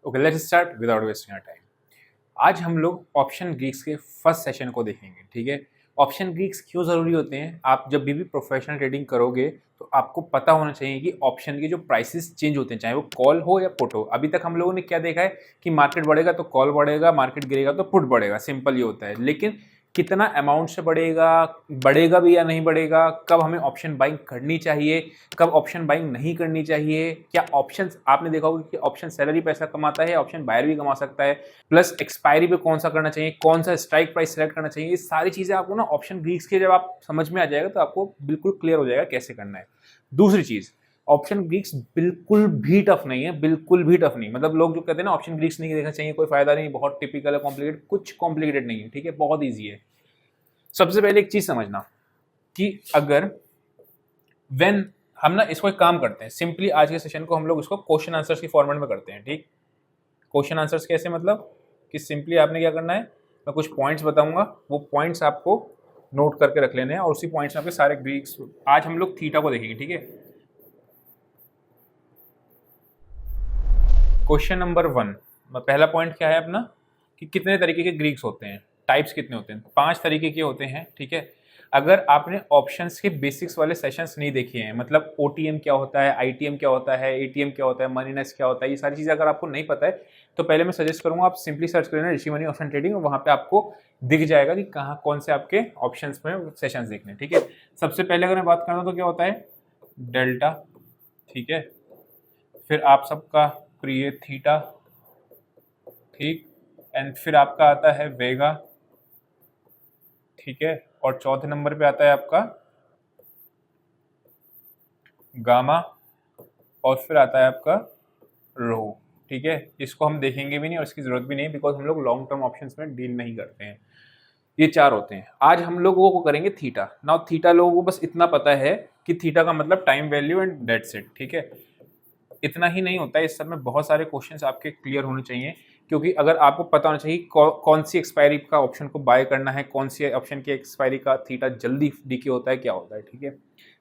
Okay, let's start without wasting our time. आज हम लोग ऑप्शन ग्रीक्स के फर्स्ट सेशन को देखेंगे। ठीक है, ऑप्शन ग्रीक्स क्यों ज़रूरी होते हैं? आप जब भी प्रोफेशनल ट्रेडिंग करोगे तो आपको पता होना चाहिए कि ऑप्शन के जो प्राइसेस चेंज होते हैं, चाहे वो कॉल हो या पुट हो। अभी तक हम लोगों ने क्या देखा है कि मार्केट बढ़ेगा तो कॉल बढ़ेगा, मार्केट गिरेगा तो पुट बढ़ेगा, सिंपल ये होता है। लेकिन कितना अमाउंट से बढ़ेगा, बढ़ेगा भी या नहीं बढ़ेगा, कब हमें ऑप्शन बाइंग करनी चाहिए, कब ऑप्शन बाइंग नहीं करनी चाहिए, क्या ऑप्शन, आपने देखा होगा कि ऑप्शन सेलर ही पैसा कमाता है, ऑप्शन बायर भी कमा सकता है, प्लस एक्सपायरी पे कौन सा करना चाहिए, कौन सा स्ट्राइक प्राइस सेलेक्ट करना चाहिए, ये सारी चीजें आपको ना ऑप्शन ग्रीक्स के जब आप समझ में आ जाएगा तो आपको बिल्कुल क्लियर हो जाएगा कैसे करना है। दूसरी चीज, ऑप्शन ग्रीक्स बिल्कुल भी टफ नहीं है, बिल्कुल भी टफ नहीं। मतलब लोग जो कहते हैं ना ऑप्शन ग्रीक्स नहीं देखना चाहिए, कोई फायदा नहीं, बहुत टिपिकल है, कॉम्प्लिकेटेड, कुछ कॉम्प्लिकेटेड नहीं है। ठीक है, बहुत ईजी है। सबसे पहले एक चीज समझना कि अगर व्हेन हम ना इसको एक काम करते हैं, सिंपली आज के सेशन को हम लोग इसको क्वेश्चन आंसर्स की फॉर्मेट में करते हैं। ठीक, क्वेश्चन आंसर्स कैसे, मतलब कि सिंपली आपने क्या करना है, मैं कुछ पॉइंट्स बताऊंगा, वो पॉइंट्स आपको नोट करके रख लेने हैं और उसी पॉइंट्स में आपके सारे ग्रीक्स। आज हम लोग थीटा को देखेंगे। ठीक है, क्वेश्चन नंबर 1, पहला पॉइंट क्या है अपना कि कितने तरीके के ग्रीक्स होते हैं, टाइप्स कितने होते हैं? 5 तरीके के होते हैं। ठीक है, अगर आपने ऑप्शंस के बेसिक्स वाले सेशंस नहीं देखे हैं, मतलब ओटीएम क्या होता है, आईटीएम क्या होता है, एटीएम क्या होता है, मनी नेस्ट क्या होता है, ये सारी चीज़ें अगर आपको नहीं पता है तो पहले मैं सजेस्ट करूंगा आप सिंपली सर्च कर लेना ऋषि मनी ऑप्शन ट्रेडिंग, और वहाँ पे आपको दिख जाएगा कि कहाँ कौन से आपके ऑप्शंस में सेशंस देखने। ठीक है, सबसे पहले अगर मैं बात करना तो क्या होता है, डेल्टा। ठीक है, फिर आप सबका प्रिय थीटा। ठीक, एंड फिर आपका आता है वेगा। ठीक है, और चौथे नंबर पे आता है आपका गामा, और फिर आता है आपका रो। ठीक है, इसको हम देखेंगे भी नहीं और इसकी जरूरत भी नहीं, बिकॉज हम लोग लॉन्ग टर्म ऑप्शंस में डील नहीं करते हैं। ये 4 होते हैं। आज हम लोगों को करेंगे थीटा। नाउ थीटा लोगों को बस इतना पता है कि थीटा का मतलब time value and that's it. ठीक है, इतना ही नहीं होता है, इस सब में बहुत सारे क्वेश्चंस आपके क्लियर होने चाहिए, क्योंकि अगर आपको पता होना चाहिए कौन सी एक्सपायरी का ऑप्शन को बाय करना है, कौन सी ऑप्शन की एक्सपायरी का थीटा जल्दी डीके होता है, क्या होता है। ठीक है,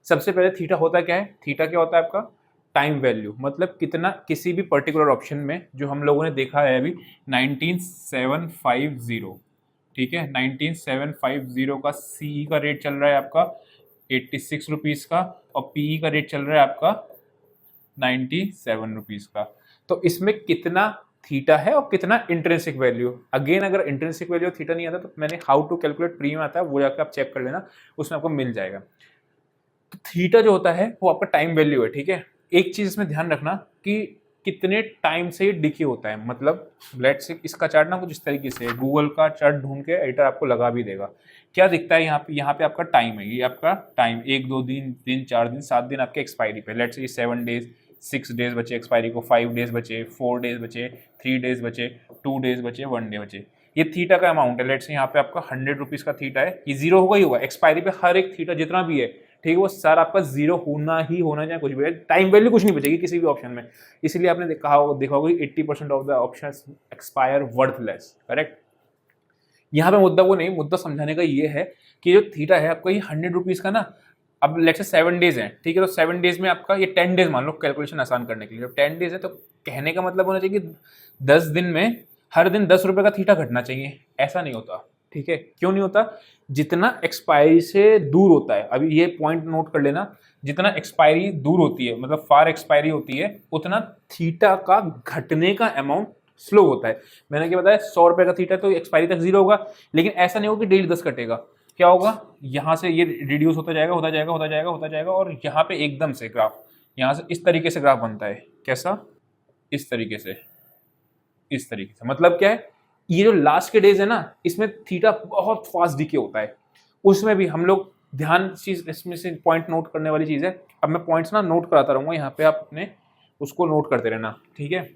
सबसे पहले थीटा होता क्या है? थीटा क्या होता है आपका? टाइम वैल्यू, मतलब कितना किसी भी पर्टिकुलर ऑप्शन में, जो हम लोगों ने देखा है अभी 19750। ठीक है, 19750 का सीई का रेट चल रहा है आपका 86 रुपीज़ का, और पीई का रेट चल रहा है आपका 97 रुपीज़ का। तो इसमें कितना थीटा है और कितना इंट्रिंसिक वैल्यू? अगेन अगर इंट्रिंसिक वैल्यू थीटा नहीं आता तो मैंने हाउ टू कैलकुलेट प्रीमियम आता है, वो जाकर आप चेक कर लेना, उसमें आपको मिल जाएगा। तो थीटा जो होता है वो आपका टाइम वैल्यू है। ठीक है, एक चीज इसमें ध्यान रखना कि कितने टाइम से ये डिके होता है। मतलब लेट्स से इसका चार्ट ना कुछ इस तरीके से, गूगल का चार्ट ढूंढ के एडिटर आपको लगा भी देगा। क्या दिखता है यहाँ पे आपका टाइम है, ये आपका टाइम 1 2 दिन 4 दिन 7 दिन आपके एक्सपायरी पे। लेट्स से 7 डेज, 6 डेज बचे एक्सपायरी को, 5 डेज बचे, 4 डेज बचे, 3 डेज बचे, 2 डेज बचे, 1 डे बचे। ये थीटा का अमाउंट है। लेट्स से यहाँ पे आपका 100 रुपीज का थीटा है, ये जीरो होगा ही होगा एक्सपायरी पे। हर एक थीटा जितना भी है, ठीक है, वो सर आपका जीरो होना ही होना, चाहे कुछ भी है, टाइम वैल्यू कुछ नहीं बचेगी किसी भी ऑप्शन में। इसलिए आपने देखा होगा 80% of the option expire worthless. Correct, यहाँ पे मुद्दा वो नहीं, मुद्दा समझाने का ये है कि जो थीटा है आपका, ये 100 रुपीज का ना, अब लेट्स से 7 डेज है। ठीक है, तो 7 डेज में आपका ये 10 डेज मान लो कैलकुलेशन आसान करने के लिए, जब 10 डेज है तो कहने का मतलब होना चाहिए कि 10 दिन में हर दिन 10 रुपए का थीटा घटना चाहिए। ऐसा नहीं होता। ठीक है, क्यों नहीं होता? जितना एक्सपायरी से दूर होता है, अभी ये पॉइंट नोट कर लेना, जितना एक्सपायरी दूर होती है, मतलब फार एक्सपायरी होती है, उतना थीटा का घटने का अमाउंट स्लो होता है। मैंने क्या बताया, 100 रुपए का थीटा तो एक्सपायरी तक जीरो होगा, लेकिन ऐसा नहीं होगा कि डेली 10 कटेगा। क्या होगा, यहाँ से ये रिड्यूस होता जाएगा होता जाएगा होता जाएगा होता जाएगा, और यहाँ पे एकदम से ग्राफ, यहाँ से इस तरीके से ग्राफ बनता है। कैसा? इस तरीके से, इस तरीके से। मतलब क्या है, ये जो लास्ट के डेज है ना, इसमें थीटा बहुत फास्ट डिके होता है। उसमें भी हम लोग ध्यान चीज, इसमें से पॉइंट नोट करने वाली चीज है। अब मैं पॉइंट्स ना नोट कराता रहूंगा, यहाँ पे आप अपने उसको नोट करते रहना। ठीक है,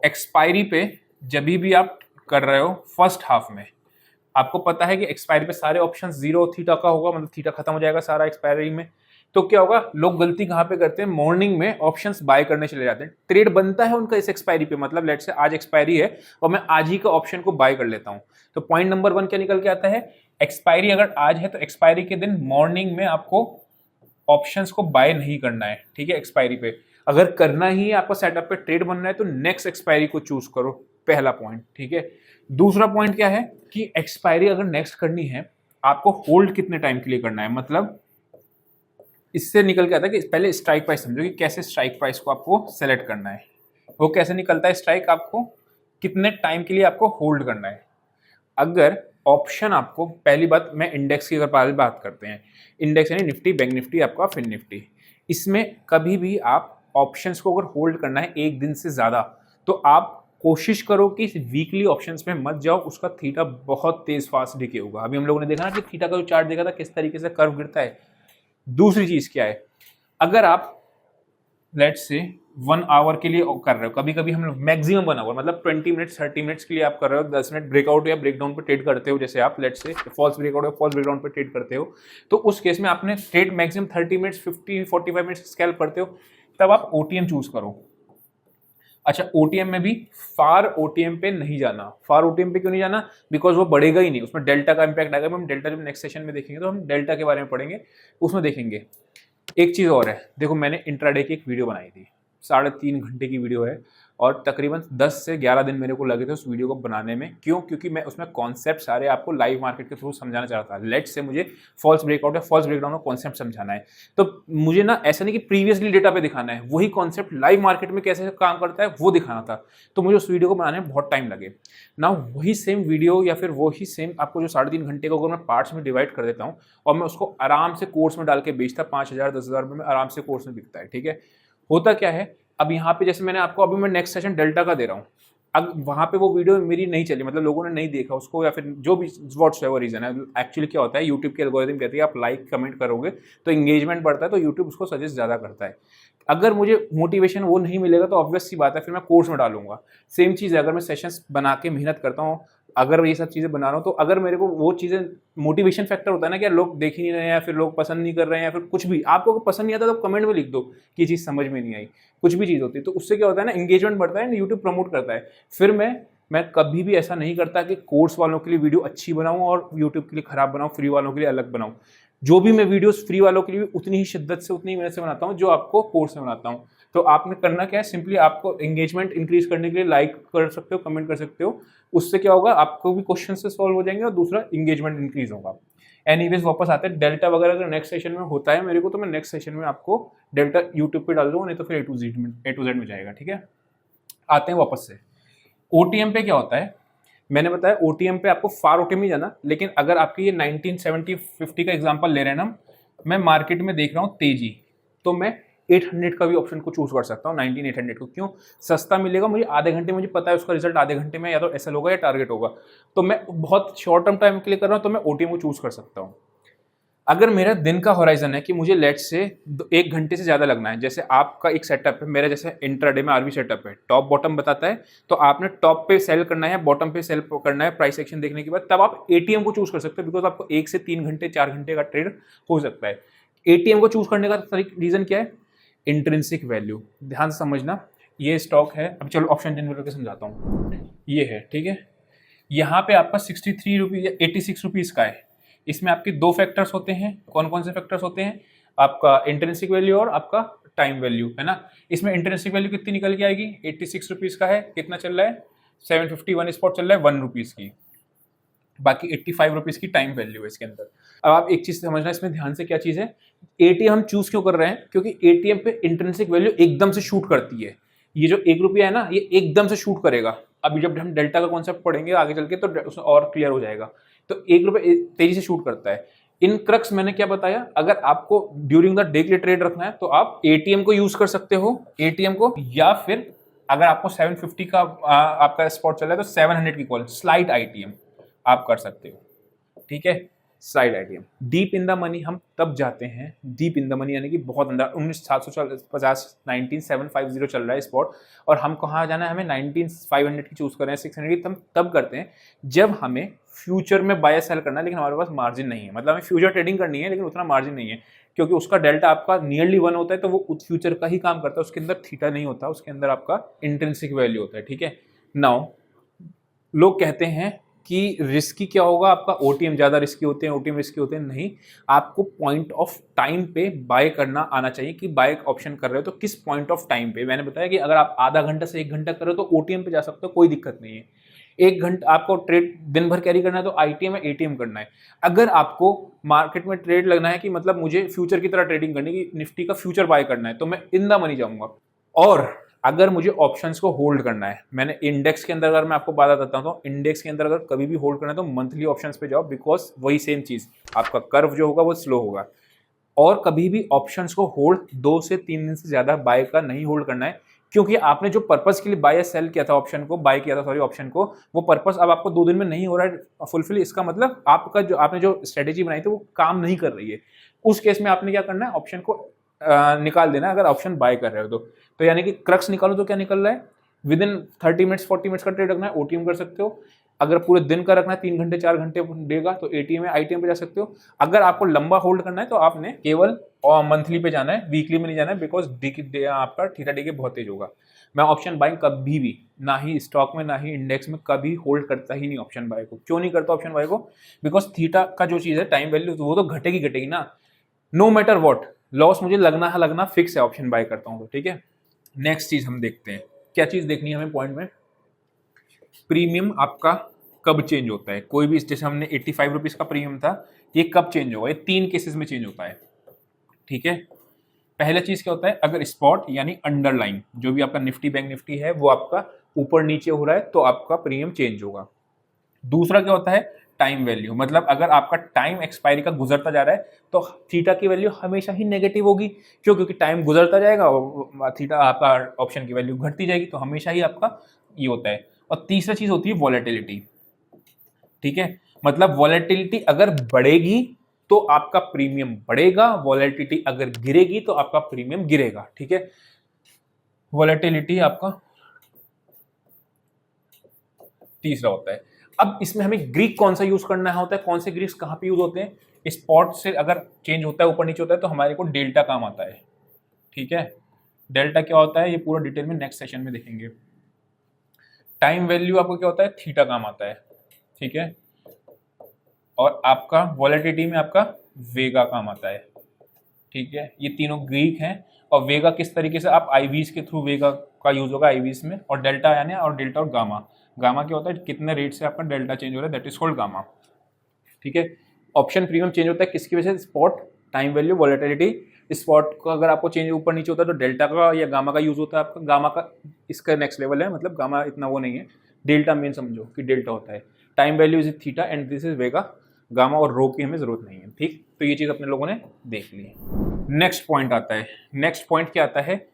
एक्सपायरी पे जब भी आप कर रहे हो फर्स्ट हाफ में, आपको पता है कि एक्सपायरी पे सारे ऑप्शन जीरो थीटा का होगा, मतलब थीटा खत्म हो जाएगा सारा एक्सपायरी में। तो क्या होगा, लोग गलती कहां पे करते हैं, मॉर्निंग में ऑप्शंस बाय करने चले जाते हैं। ट्रेड बनता है उनका इस एक्सपायरी पे, मतलब लेट्स से आज एक्सपायरी है और मैं आज ही का ऑप्शन को बाय कर लेता हूं। तो पॉइंट नंबर 1 क्या निकल के आता है, एक्सपायरी अगर आज है तो एक्सपायरी के दिन मॉर्निंग में आपको ऑप्शंस को बाय नहीं करना है। ठीक है, एक्सपायरी पे अगर करना ही है आपको सेटअप पे ट्रेड बनना है तो नेक्स्ट एक्सपायरी को चूज करो, पहला पॉइंट, ठीक है। दूसरा पॉइंट क्या है कि एक्सपायरी अगर नेक्स्ट करनी है आपको होल्ड कितने टाइम के लिए करना है, मतलब इससे निकल के आता है कि पहले स्ट्राइक प्राइस समझो कि कैसे स्ट्राइक प्राइस को आपको सेलेक्ट करना है। वो कैसे निकलता है स्ट्राइक, आपको कितने टाइम के लिए आपको होल्ड करना है। अगर ऑप्शन आपको, पहली बात मैं इंडेक्स की अगर पहले बात करते हैं, इंडेक्स यानी निफ्टी, बैंक निफ्टी, आपका फिन निफ्टी, इसमें कभी भी आप ऑप्शंस को अगर होल्ड करना है एक दिन से ज़्यादा तो आप कोशिश करो कि वीकली ऑप्शंस में मत जाओ, उसका थीटा बहुत तेज फास्ट डिके होगा। अभी हम लोगों ने देखा ना कि थीटा का जो चार्ट देखा था किस तरीके से कर्व गिरता है। दूसरी चीज़ क्या है, अगर आप लेट्स से 1 आवर के लिए कर रहे हो, कभी कभी हम लोग मैक्सिमम 1 आवर मतलब 20 मिनट्स 30 मिनट्स के लिए आप कर रहे हो, 10 मिनट ब्रेकआउट या ब्रेकडाउन पे ट्रेड करते हो, जैसे आप लेट्स से फॉल्स ब्रेकआउट या फॉल्स ब्रेकडाउन पे ट्रेड करते हो, तो उस केस में आपने trade maximum 30 minutes 45 minutes scalp करते हो, तब आप ओटीएम चूज करो। अच्छा, ओटीएम में भी फार ओटीएम पे नहीं जाना। फार ओटीएम पे क्यों नहीं जाना, बिकॉज वो बढ़ेगा ही नहीं, उसमें डेल्टा का इंपैक्ट आएगा। हम डेल्टा जब नेक्स्ट सेशन में देखेंगे तो हम डेल्टा के बारे में पढ़ेंगे, उसमें देखेंगे। एक चीज़ और है, देखो मैंने इंट्राडे की एक वीडियो बनाई थी, 3.5 घंटे की वीडियो है और तकरीबन 10 से 11 दिन मेरे को लगे थे उस वीडियो को बनाने में। क्यों? क्योंकि मैं उसमें कॉन्सेप्ट सारे आपको लाइव मार्केट के थ्रू समझाना चाहता था। लेट्स से मुझे फॉल्स ब्रेकआउट या फॉल्स ब्रेकडाउन का कॉन्सेप्ट समझाना है, तो मुझे ना ऐसा नहीं कि प्रीवियसली डेटा पे दिखाना है, वही कॉन्सेप्ट लाइव मार्केट में कैसे काम करता है वो दिखाना था। तो मुझे उस वीडियो को बनाने में बहुत टाइम लगे ना। वही सेम वीडियो या फिर वही सेम आपको जो 3.5 घंटे को अगर मैं पार्ट्स में डिवाइड कर देता हूँ और मैं उसको आराम से कोर्स में डाल के बेचता, 5,000 10,000 रुपये में आराम से कोर्स में बिकता है, ठीक है। होता क्या है, अब यहाँ पे जैसे मैंने आपको, अभी मैं नेक्स्ट सेशन डेल्टा का दे रहा हूँ, अब वहाँ पे वो वीडियो मेरी नहीं चली, मतलब लोगों ने नहीं देखा उसको, या फिर जो भी व्हाट्सएवर रीजन है। एक्चुअली क्या होता है, यूट्यूब की एल्गोरिथम कहती है आप लाइक कमेंट करोगे तो इंगेजमेंट बढ़ता है, तो यूट्यूब उसको सजेस्ट ज़्यादा करता है। अगर मुझे मोटिवेशन वो नहीं मिलेगा तो ऑब्वियस सी बात है फिर मैं कोर्स में डालूंगा। सेम चीज़ है, अगर मैं सेशंस बना के मेहनत करता हूँ, अगर ये सब चीज़ें बना रहा हूँ, तो अगर मेरे को वो चीज़ें, मोटिवेशन फैक्टर होता है ना कि लोग देख ही नहीं रहे हैं या फिर लोग पसंद नहीं कर रहे हैं या फिर कुछ भी, आपको पसंद नहीं आता तो कमेंट में लिख दो कि ये चीज़ समझ में नहीं आई, कुछ भी चीज़ होती है, तो उससे क्या होता है ना, इंगेजमेंट बढ़ता है, यूट्यूब प्रमोट करता है। फिर मैं कभी भी ऐसा नहीं करता कि कोर्स वालों के लिए वीडियो अच्छी बनाऊं और यूट्यूब के लिए खराब बनाऊं, फ्री वालों के लिए अलग बनाऊं। जो भी मैं वीडियोस फ्री वालों के लिए उतनी ही शिद्दत से, उतनी ही मेहनत से बनाता हूं जो आपको कोर्स में बनाता हूं। तो आपने करना क्या है, सिंपली आपको एंगेजमेंट इंक्रीज करने के लिए लाइक कर सकते हो, कमेंट कर सकते हो, उससे क्या होगा, आपको भी क्वेश्चन से सॉल्व हो जाएंगे और दूसरा एंगेजमेंट इंक्रीज होगा। एनीवेज वापस आते हैं, डेल्टा वगैरह अगर नेक्स्ट सेशन में होता है मेरे को, तो मैं नेक्स्ट सेशन में आपको डेल्टा यूट्यूब पे डाल दूंगा, नहीं तो फिर ए टू जेड में जाएगा, ठीक है। आते हैं वापस से, ओटीएम पे क्या होता है, मैंने बताया ओटीएम पे आपको फार ओटीएम ही जाना, लेकिन अगर आपकी ये 1970-50 का एग्जांपल ले रहे हैं ना, मैं मार्केट में देख रहा हूँ तेजी, तो मैं 800 का भी ऑप्शन को चूज कर सकता हूँ, 19800 को। क्यों? सस्ता मिलेगा मुझे, आधे घंटे, मुझे पता है उसका रिजल्ट आधे घंटे में या तो एसएल होगा या टारगेट होगा, तो मैं बहुत शॉर्ट टर्म टाइम के लिए कर रहा हूँ, तो मैं ओटीएम को चूज कर सकता हूँ। अगर मेरा दिन का होराइजन है कि मुझे लेट से 1 घंटे से ज़्यादा लगना है, जैसे आपका एक सेटअप है, मेरा जैसे इंट्राडे में आरबी सेटअप है, टॉप बॉटम बताता है, तो आपने टॉप पे सेल करना है, बॉटम पे सेल करना है प्राइस एक्शन देखने के बाद, तब आप एटीएम को चूज कर सकते हो, बिकॉज आपको 1 से 3 घंटे 4 घंटे का ट्रेड हो सकता है। एटीएम को चूज करने का रीजन क्या है, इंट्रिंसिक वैल्यू। ध्यान से समझना, ये स्टॉक है, अब चलो ऑप्शन चेंज करके समझाता हूँ, ये है, ठीक है। यहाँ पे आपका 63 रुपीज़ या 86 रुपीज़ का है। इसमें आपके 2 फैक्टर्स होते हैं, कौन कौन से फैक्टर्स होते हैं, आपका इंट्रिंसिक वैल्यू और आपका टाइम वैल्यू, है ना। इसमें इंट्रिंसिक वैल्यू कितनी निकल के आएगी, 86 रुपीज़ का है, कितना चल रहा है, 751 स्पॉट चल रहा है 1 रुपीज़ की, बाकी 85 रुपीज़ की टाइम वैल्यू है इसके अंदर। अब आप एक चीज़ समझना इसमें ध्यान से, क्या चीज़ है, एटीएम हम चूज क्यों कर रहे हैं, क्योंकि एटीएम पे इंट्रिंसिक वैल्यू एकदम से शूट करती है। ये जो 1 रुपया है ना, ये एकदम से शूट करेगा। अभी जब हम डेल्टा का कॉन्सेप्ट पढ़ेंगे आगे चल के तो उसमें और क्लियर हो जाएगा। तो 1 रुपये तेजी से शूट करता है। इन क्रक्स मैंने क्या बताया, अगर आपको ड्यूरिंग द डे के लिए ट्रेड रखना है तो आप एटीएम को यूज कर सकते हो, एटीएम को, या फिर अगर आपको 750 का आपका स्पॉट चल रहा है तो 700 की कॉल स्लाइड आईटीएम आप कर सकते हो, ठीक है। Slide ITM. Deep in the money हम तब जाते हैं, डीप इन द मनी यानी कि बहुत अंदर, 19,750 चल रहा है स्पॉट, और हम कहाँ जाना है, हमें 19,500 की चूज कर रहे हैं, 600 की हम तब करते हैं जब हमें फ्यूचर में बाय सेल करना है, लेकिन हमारे पास मार्जिन नहीं है, मतलब हमें फ्यूचर ट्रेडिंग करनी है लेकिन उतना मार्जिन नहीं है, क्योंकि उसका डेल्टा आपका नियरली 1 होता है, तो वो उस फ्यूचर का ही काम करता है, उसके अंदर थीटा नहीं होता, उसके अंदर आपका इंट्रिंसिक वैल्यू होता है, ठीक है। नाउ लोग कहते हैं कि रिस्की क्या होगा आपका, ओटीएम ज़्यादा रिस्की होते हैं, ओटीएम रिस्की होते हैं, नहीं। आपको पॉइंट ऑफ टाइम पे बाय करना आना चाहिए कि बाय ऑप्शन कर रहे हो तो किस पॉइंट ऑफ टाइम पे। मैंने बताया कि अगर आप आधा घंटा से 1 घंटा कर रहे हो तो ओटीएम पे जा सकते हो, कोई दिक्कत नहीं है। 1 घंटा आपको ट्रेड दिन भर कैरी करना है तो आईटीएम या एटीएम करना है। अगर आपको मार्केट में ट्रेड लगना है कि मतलब मुझे फ्यूचर की तरह ट्रेडिंग करनी है कि निफ्टी का फ्यूचर बाय करना है, तो मैं इन द मनी जाऊंगा। और अगर मुझे ऑप्शंस को होल्ड करना है, मैंने इंडेक्स के अंदर अगर मैं आपको बात बताता हूं तो इंडेक्स के अंदर अगर कभी भी होल्ड करना है तो मंथली ऑप्शंस पे जाओ, बिकॉज वही सेम चीज, आपका कर्व जो होगा वो स्लो होगा। और कभी भी ऑप्शंस को होल्ड 2 से 3 दिन से ज्यादा बाय का नहीं होल्ड करना है, क्योंकि आपने जो पर्पस के लिए बाय या सेल किया था ऑप्शन को, बाय किया था सॉरी ऑप्शन को, वो पर्पस अब आपको 2 दिन में नहीं हो रहा है फुलफिल। इसका मतलब आपका जो आपने जो स्ट्रेटेजी बनाई थी वो काम नहीं कर रही है। उस केस में आपने क्या करना है, ऑप्शन को निकाल देना अगर ऑप्शन बाय कर रहे हो तो यानी कि क्रक्स निकालो तो क्या निकल रहा है, विद इन 30 मिनट्स 40 मिनट्स का ट्रेड रखना है, ओटीएम कर सकते हो। अगर पूरे दिन का रखना है, 3 घंटे 4 घंटे देगा तो एटीएम या आईटीएम पे जा सकते हो। अगर आपको लंबा होल्ड करना है तो आपने केवल मंथली पे जाना है, वीकली में नहीं जाना है, बिकॉज आपका थीटा डीके बहुत तेज होगा। मैं ऑप्शन बाइंग कभी भी, ना ही स्टॉक में ना ही इंडेक्स में, कभी होल्ड करता ही नहीं ऑप्शन बाय को। क्यों नहीं करता ऑप्शन बाय को, बिकॉज थीटा का जो चीज है टाइम वैल्यू वो तो घटेगी घटेगी ना, नो मैटर वॉट, लॉस मुझे लगना फिक्स है ऑप्शन बाय करता हूं तो, ठीक है। नेक्स्ट चीज हम देखते हैं, क्या चीज देखनी है हमें पॉइंट में, प्रीमियम आपका कब चेंज होता है। कोई भी, जैसे हमने 85 रुपीज का प्रीमियम था, ये कब चेंज होगा, ये 3 केसेस में चेंज होता है, ठीक है। पहला चीज क्या होता है, अगर स्पॉट यानी अंडरलाइन जो भी आपका निफ्टी बैंक निफ्टी है वो आपका ऊपर नीचे हो रहा है तो आपका प्रीमियम चेंज होगा। दूसरा क्या होता है, टाइम वैल्यू, मतलब अगर आपका टाइम एक्सपायरी का गुजरता जा रहा है तो थीटा की वैल्यू हमेशा ही नेगेटिव होगी। क्यों, क्योंकि टाइम गुजरता जाएगा और थीटा आपका ऑप्शन की वैल्यू घटती जाएगी, तो हमेशा ही आपका ये होता है। और तीसरा चीज होती है वॉलेटिलिटी, ठीक है। मतलब वॉलेटिलिटी अगर बढ़ेगी तो आपका प्रीमियम बढ़ेगा, वॉलेटिलिटी अगर गिरेगी तो आपका प्रीमियम गिरेगा, ठीक है। वॉलेटिलिटी आपका तीसरा होता है। अब इसमें हमें ग्रीक कौन सा यूज करना होता है, कौन से ग्रीक्स कहां पे यूज होते हैं, स्पॉट से अगर चेंज होता है ऊपर नीचे होता है तो हमारे को डेल्टा काम आता है, ठीक है। डेल्टा क्या होता है ये पूरा डिटेल में नेक्स्ट सेशन में देखेंगे। टाइम वैल्यू आपको क्या होता है, थीटा काम आता है, ठीक है। और आपका वॉलेटिलिटी में आपका वेगा काम आता है, ठीक है। ये तीनों ग्रीक हैं। और वेगा किस तरीके से, आप आईवीज के थ्रू वेगा का यूज होगा आईवीज में। और डेल्टा यानी, और डेल्टा और गामा, गामा क्या होता है, कितने रेट से आपका डेल्टा चेंज हो रहा है, दैट इज कॉल्ड गामा, ठीक है। ऑप्शन प्रीमियम चेंज होता है किसकी वजह से, spot, time value, volatility. Spot का अगर आपको चेंज ऊपर नीचे होता है तो डेल्टा का या गामा का यूज होता है आपका। गामा का इसका नेक्स्ट लेवल है, मतलब गामा इतना वो नहीं है, डेल्टा मेन समझो कि डेल्टा होता है। Time value is theta and this is Vega. Gamma और रो की हमें जरूरत नहीं है, ठीक। तो ये चीज अपने लोगों ने देख ली। नेक्स्ट पॉइंट आता है, नेक्स्ट पॉइंट क्या आता है,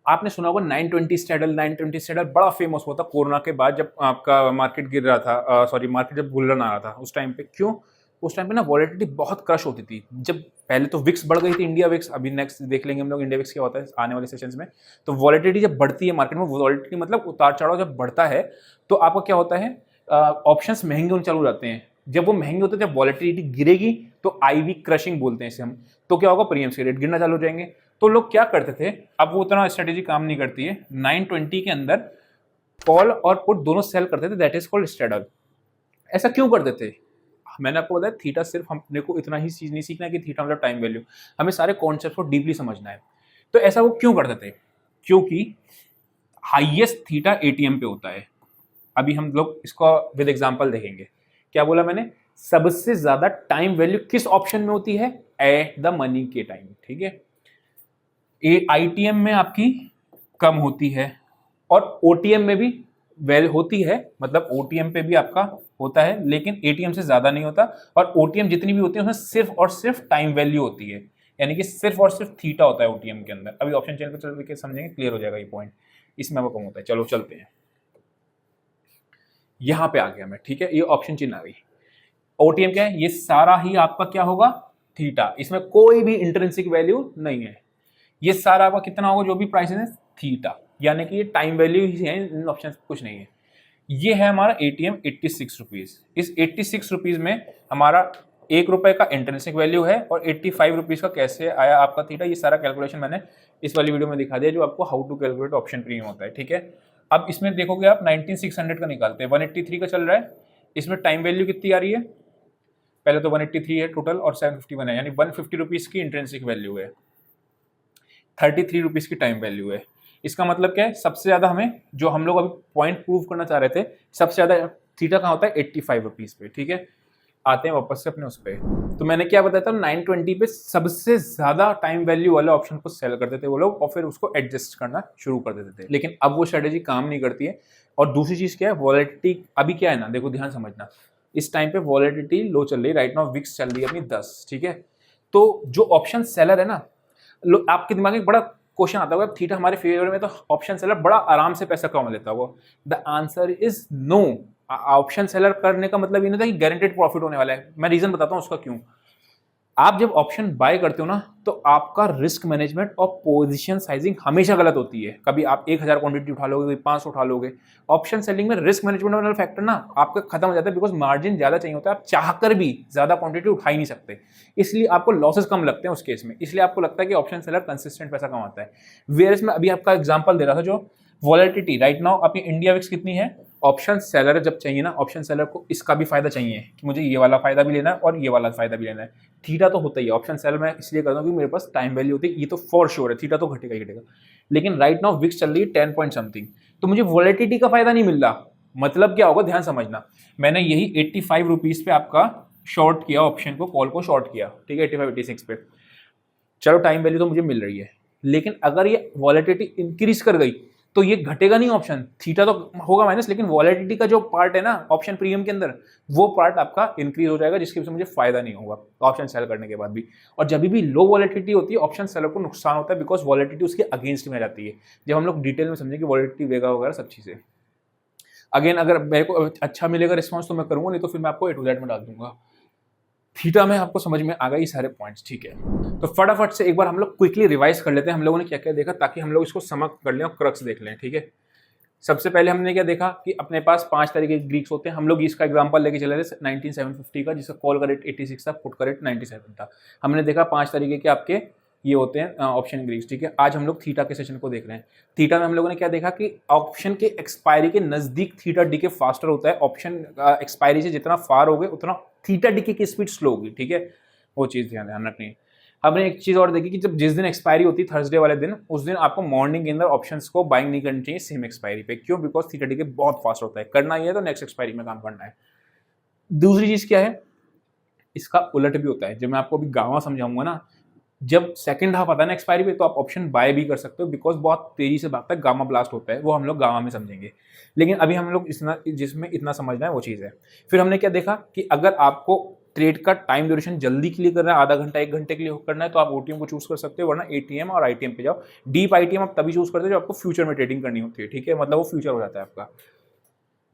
आपने सुना होगा 920 स्टैडल। 920 स्टैडल बड़ा फेमस हुआ था कोरोना के बाद, जब आपका मार्केट गिर रहा था, सॉरी मार्केट जब बुल रन आ रहा था उस टाइम पे। क्यों, उस टाइम पे ना वॉलेटिलिटी बहुत क्रश होती थी। जब पहले तो विक्स बढ़ गई थी, इंडिया विक्स, अभी नेक्स्ट देख लेंगे हम लोग इंडिया विक्स क्या होता है आने वाले सेशंस में। तो वॉलेटिलिटी जब बढ़ती है मार्केट में, वॉलेटिलिटी मतलब उतार चढ़ाव जब बढ़ता है तो आपका क्या होता है, ऑप्शंस महंगे होने चालू हो जाते हैं। जब वो महंगे होते हैं, जब वॉलेटिलिटी गिरेगी तो आईवी क्रशिंग बोलते हैं इसे हम, तो क्या होगा, प्रीमियम के रेट गिरना चालू हो जाएंगे। तो लोग क्या करते थे, अब वो उतना स्ट्रेटेजी काम नहीं करती है, 920 के अंदर कॉल और पुट दोनों सेल करते थे, दैट इज कॉल्ड स्ट्रेडल। ऐसा क्यों करते थे, मैंने आपको बताया थीटा सिर्फ हमने को इतना ही चीज नहीं सीखना है कि थीटा मतलब टाइम वैल्यू, हमें सारे कॉन्सेप्ट को डीपली समझना है। तो ऐसा वो क्यों करते थे, क्योंकि हाईएस्ट थीटा एटीएम पे होता है। अभी हम लोग इसको विद एग्जांपल देखेंगे। क्या बोला मैंने, सबसे ज्यादा टाइम वैल्यू किस ऑप्शन में होती है, एट द मनी के टाइम, ठीक है। आईटीएम में आपकी कम होती है और ओटीएम में भी वेल होती है, मतलब ओटीएम पे भी आपका होता है लेकिन एटीएम से ज्यादा नहीं होता। और ओटीएम जितनी भी होती है उसमें सिर्फ और सिर्फ टाइम वैल्यू होती है, यानी कि सिर्फ और सिर्फ थीटा होता है ओटीएम के अंदर। अभी ऑप्शन चेन पे चल के समझेंगे, क्लियर हो जाएगा ये पॉइंट, इसमें आपको कम होता है। चलो चलते हैं, यहां पे आ गया मैं, ठीक है। ये ऑप्शन चिन्ह आ गई, ओटीएम क्या है, ये सारा ही आपका क्या होगा, थीटा, इसमें कोई भी इंट्रिंसिक वैल्यू नहीं है। ये सारा आपका कितना होगा, जो भी प्राइसेस है थीटा, यानी कि ये टाइम वैल्यू ही है, इन ऑप्शन कुछ नहीं है। ये है हमारा एटीएम 86 रुपीज। इस 86 रुपीज में हमारा 1 रुपए का इंट्रिंसिक वैल्यू है और 85 रुपीज का कैसे आया आपका थीटा, ये सारा कैलकुलेशन मैंने इस वाली वीडियो में दिखा दिया, जो आपको how to calculate option premium होता है, ठीक है। अब इसमें देखोगे आप 19600 का निकालते हैं, 183 का चल रहा है, इसमें टाइम वैल्यू कितनी आ रही है, पहले तो 183 है टोटल और 751 है, यानी 150 रुपीज़ की इंट्रिंसिक वैल्यू है, 33 रुपीज़ की टाइम वैल्यू है। इसका मतलब क्या है, सबसे ज़्यादा हमें जो हम लोग अभी पॉइंट प्रूव करना चाह रहे थे, सबसे ज़्यादा थीटा कहाँ होता है, 85 रुपीज़ पे। ठीक है, आते हैं वापस से अपने उस पर। तो मैंने क्या बताया था, 920 पे सबसे ज़्यादा टाइम वैल्यू वाले ऑप्शन को सेल करते थे वो लोग और फिर उसको एडजस्ट करना शुरू कर देते थे, लेकिन अब वो स्ट्रेटेजी काम नहीं करती है। और दूसरी चीज़ क्या है, वॉलेटिलिटी अभी क्या है ना, देखो ध्यान समझना, इस टाइम पे वॉलेटिलिटी लो चल रही है, राइट नाउ विक्स चल रही है अपनी 10। ठीक है, तो जो ऑप्शन सेलर है ना, आपके दिमाग में बड़ा क्वेश्चन आता होगा, थीटा हमारे फेवर में तो ऑप्शन सेलर बड़ा आराम से पैसा कमा लेता होगा। The answer is no. Option seller करने का मतलब ये नहीं था कि गारंटेड प्रॉफिट होने वाला है। मैं रीजन बताता हूँ उसका क्यों। आप जब ऑप्शन बाय करते हो ना, तो आपका रिस्क मैनेजमेंट और पोजीशन साइजिंग हमेशा गलत होती है। कभी आप 1000 क्वांटिटी उठा लोगे, कभी 500 उठा लोगे। ऑप्शन सेलिंग में रिस्क मैनेजमेंट वाला फैक्टर ना आपका खत्म हो जाता है, बिकॉज मार्जिन ज्यादा चाहिए होता है, आप चाहकर भी ज्यादा क्वांटिटी उठा ही नहीं सकते, इसलिए आपको लॉसेस कम लगते हैं उस केस में। इसलिए आपको लगता है कि ऑप्शन सेलर कंसिस्टेंट पैसा कमाता है। वेयरएज में अभी आपका एग्जांपल दे रहा था, जो वॉलेटिलिटी राइट नाउ अपनी इंडिया विक्स कितनी है, ऑप्शन सेलर जब चाहिए ना, ऑप्शन सेलर को इसका भी फायदा चाहिए कि मुझे ये वाला फायदा भी लेना है और ये वाला फायदा भी लेना है। थीटा तो होता ही है ऑप्शन सेलर में, इसलिए करता हूँ कि मेरे पास टाइम वैल्यू होती है, ये तो फॉर श्योर है, थीटा तो घटेगा ही घटेगा। लेकिन राइट नाउ विक्स चल रही है 10 पॉइंट समथिंग, तो मुझे वॉलेटिलिटी का फायदा नहीं मिल रहा। मतलब क्या होगा, ध्यान समझना, मैंने यही 85 रुपीज पे आपका शॉर्ट किया, ऑप्शन को कॉल को शॉर्ट किया, ठीक है 85 86 पे, चलो टाइम वैल्यू तो मुझे मिल रही है। लेकिन अगर ये वॉलेटिलिटी इंक्रीज कर गई तो ये घटेगा नहीं ऑप्शन, थीटा तो होगा माइनस, लेकिन वॉलेटिलिटी का जो पार्ट है ना ऑप्शन प्रीमियम के अंदर, वो पार्ट आपका इंक्रीज हो जाएगा, जिसकी वजह से मुझे फायदा नहीं होगा ऑप्शन सेल करने के बाद भी। और जब भी लो वॉलेटिलिटी होती है, ऑप्शन सेलर को नुकसान होता है, बिकॉज वॉलेटिलिटी उसके अगेंस्ट में जाती है। जब हम लोग डिटेल में समझेंगे वॉलेटिलिटी वेगा वगैरह सब चीज़ें, अगेन अगर मेरे को अच्छा मिलेगा रिस्पॉन्स तो मैं करूँगा, नहीं तो फिर मैं आपको A to Z में डाल दूंगा। थीटा में आपको समझ में आ गए सारे पॉइंट्स, ठीक है। तो फटाफट से एक बार हम लोग क्विकली रिवाइज कर लेते हैं हम लोगों ने क्या क्या देखा, ताकि हम लोग इसको समझ कर लें और क्रक्स देख लें, ठीक है। सबसे पहले हमने क्या देखा कि अपने पास 5 तरीके के ग्रीक्स होते हैं। हम लोग इसका एग्जांपल लेके चले थे 19750 का, जिसका कॉल का रेट 86 था, पुट का रेट 97 था। हमने देखा 5 तरीके के आपके ये होते हैं ऑप्शन ग्रीक्स, ठीक है। आज हम लोग थीटा के सेशन को देख रहे हैं। थीटा में हम लोगों ने क्या देखा कि ऑप्शन के एक्सपायरी के नजदीक थीटा डीके फास्टर होता है, ऑप्शन एक्सपायरी से जितना फार हो गए उतना थीटा डीके की स्पीड स्लो होगी, ठीक है। वो चीज़ ध्यान रखनी है। हमने एक चीज़ और देखी कि जब जिस दिन एक्सपायरी होती है थर्सडे वाले दिन, उस दिन आपको मॉर्निंग के अंदर ऑप्शंस को बाइंग नहीं करनी चाहिए सेम एक्सपायरी पे। क्यों? बिकॉज थीटा डीके बहुत फास्ट होता है, करना ही है तो नेक्स्ट एक्सपायरी में काम करना है। दूसरी चीज़ क्या है, इसका उलट भी होता है। जब मैं आपको अभी गामा समझाऊंगा ना, जब सेकंड हाफ आता है ना एक्सपायरी पे, तो आप ऑप्शन बाय भी कर सकते हो, बिकॉज बहुत तेजी से भागता है, गामा ब्लास्ट होता है, वो हम लोग गामा में समझेंगे। लेकिन अभी हम लोग जिसमें इतना समझना है वो चीज़ है। फिर हमने क्या देखा कि अगर आपको ट्रेड का टाइम ड्यूरेशन जल्दी के लिए करना है, आधा घंटा 1 घंटे के लिए करना है, तो आप ओटीएम को चूज कर सकते हो, वरना एटीएम और आईटीएम पे जाओ। डीप आईटीएम आप तभी चूज करते हो जब आपको फ्यूचर में ट्रेडिंग करनी होती है, ठीक है, मतलब वो फ्यूचर हो जाता है आपका।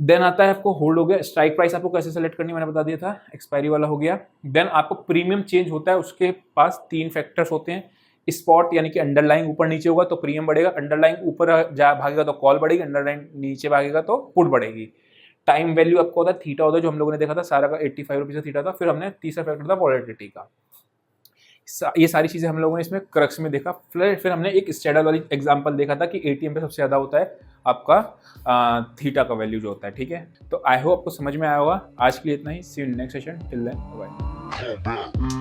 देन आता है आपको होल्ड हो गया, स्ट्राइक प्राइस आपको कैसे सेलेक्ट करनी मैंने बता दिया था, एक्सपायरी वाला हो गया। देन आपको प्रीमियम चेंज होता है, उसके पास 3 फैक्टर्स होते हैं। स्पॉट यानी कि अंडरलाइन ऊपर नीचे होगा तो प्रीमियम बढ़ेगा, अंडरलाइन ऊपर भागेगा तो कॉल बढ़ेगी, अंडरलाइन नीचे भागेगा तो पुट बढ़ेगी। टाइम वैल्यू आपको होता है थीटा होता है, जो हम लोगों ने देखा था सारा का 85 रुपीज़ का थीटा था। फिर हमने तीसरा फैक्टर था वॉलेटिलिटी का। ये सारी चीज़ें हम लोगों ने इसमें क्रक्स में देखा। फिर हमने एक स्टैडर वाली एग्जांपल देखा था कि एटीएम पे सबसे ज़्यादा होता है आपका थीटा का वैल्यू जो होता है, ठीक है। तो आई होप आपको समझ में आया होगा। आज के लिए इतना ही, see you next session, till then bye.